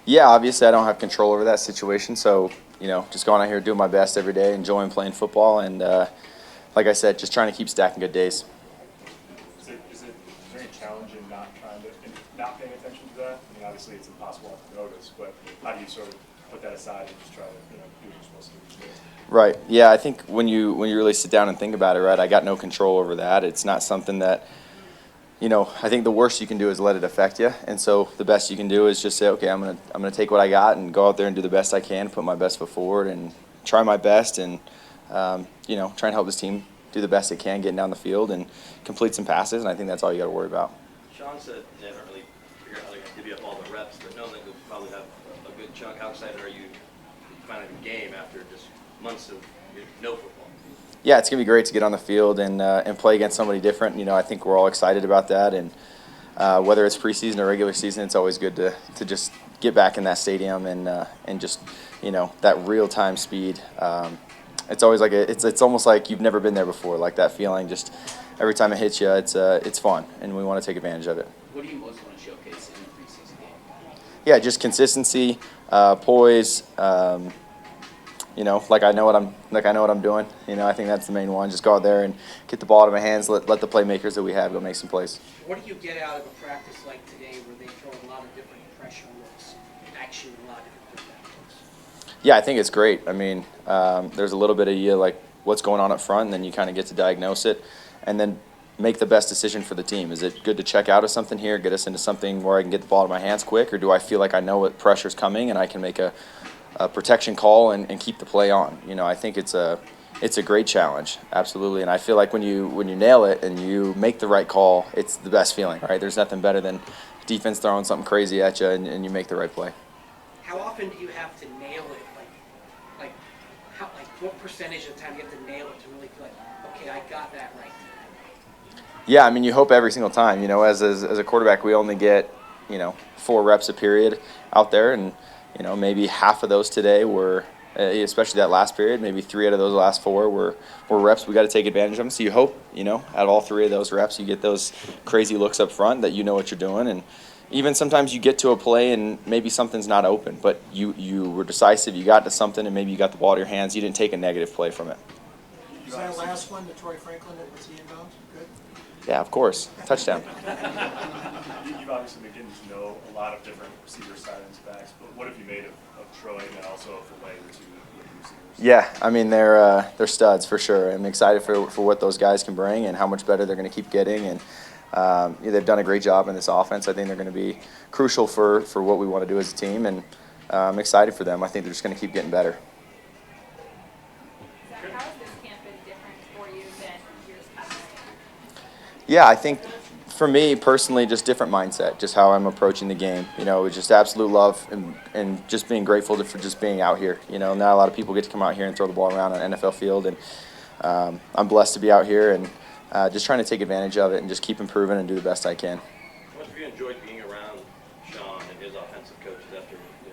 Yeah, obviously I don't have control over that situation, so just going out here doing my best every day, enjoying playing football, and like I said, just trying to keep stacking good days. Is it very challenging not paying attention to that? I mean, obviously it's impossible not to notice, but how do you sort of put that aside and just try to do what you're supposed to do each day? Right. Yeah, I think when you really sit down and think about it, right, I got no control over that. It's not something that I think the worst you can do is let it affect you. And so the best you can do is just say, okay, I'm gonna take what I got and go out there and do the best I can, put my best foot forward, and try my best, and try and help this team do the best it can, getting down the field and complete some passes. And I think that's all you got to worry about. Sean said they haven't really figured out how they're going to give you up all the reps, but knowing that you'll probably have a good chunk. How excited are you finally the game after just months of no football? Yeah, it's gonna be great to get on the field and play against somebody different. I think we're all excited about that, and whether it's preseason or regular season, it's always good to just get back in that stadium and just that real time speed. It's always like it's almost like you've never been there before. Like that feeling, just every time it hits you, it's fun, and we want to take advantage of it. What do you most want to showcase in the preseason game? Yeah, just consistency, poise. Like I know what I'm doing. I think that's the main one. Just go out there and get the ball out of my hands. Let the playmakers that we have go make some plays. What do you get out of a practice like today, where they throw a lot of different pressure looks, action, a lot of different looks? Yeah, I think it's great. I mean, there's a little bit of like what's going on up front, and then you kind of get to diagnose it, and then make the best decision for the team. Is it good to check out of something here, get us into something where I can get the ball out of my hands quick, or do I feel like I know what pressure's coming and I can make a protection call and keep the play on? I think it's a great challenge, absolutely. And I feel like when you nail it and you make the right call, it's the best feeling, right? There's nothing better than defense throwing something crazy at you and you make the right play. How often do you have to nail it? What percentage of the time do you have to nail it to really feel like, okay, I got that right? Yeah, I mean, you hope every single time. As a quarterback, we only get 4 reps a period out there, and maybe half of those today were, especially that last period, maybe 3 out of those last 4 were reps we got to take advantage of them. So you hope, out of all 3 of those reps, you get those crazy looks up front that you know what you're doing. And even sometimes you get to a play and maybe something's not open, but you were decisive, you got to something, and maybe you got the ball in your hands. You didn't take a negative play from it. Was that last one, the Troy Franklin, was he inbounds? Good? Yeah, of course. Touchdown. You've obviously been getting to know a lot of different receivers, tight ends, backs, but what have you made of Troy and also of the way the 2 receivers? Yeah, I mean, they're studs for sure. I'm excited for what those guys can bring and how much better they're going to keep getting. And they've done a great job in this offense. I think they're going to be crucial for what we want to do as a team, and I'm excited for them. I think they're just going to keep getting better. So how has this camp been different for you than years past? Yeah, I think for me personally, just different mindset, just how I'm approaching the game. Just absolute love and just being grateful for just being out here. Not a lot of people get to come out here and throw the ball around on an NFL field, and I'm blessed to be out here and just trying to take advantage of it and just keep improving and do the best I can. How much have you enjoyed being around Sean and his offensive coaches after the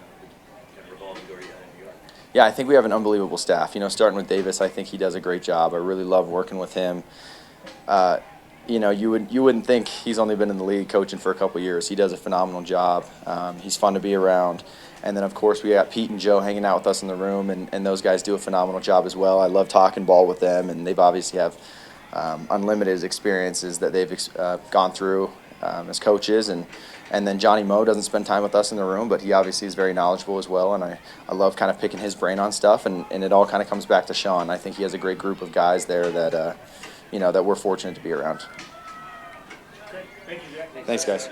kind of revolving door you had in New York? Yeah, I think we have an unbelievable staff. Starting with Davis, I think he does a great job. I really love working with him. You wouldn't think he's only been in the league coaching for a couple of years. He does a phenomenal job. He's fun to be around. And then, of course, we got Pete and Joe hanging out with us in the room, and those guys do a phenomenal job as well. I love talking ball with them, and they've obviously have unlimited experiences that they've gone through as coaches. And then Johnny Moe doesn't spend time with us in the room, but he obviously is very knowledgeable as well, and I love kind of picking his brain on stuff, and it all kind of comes back to Sean. I think he has a great group of guys there that that we're fortunate to be around. Great. Thank you, Jack. Thanks, guys.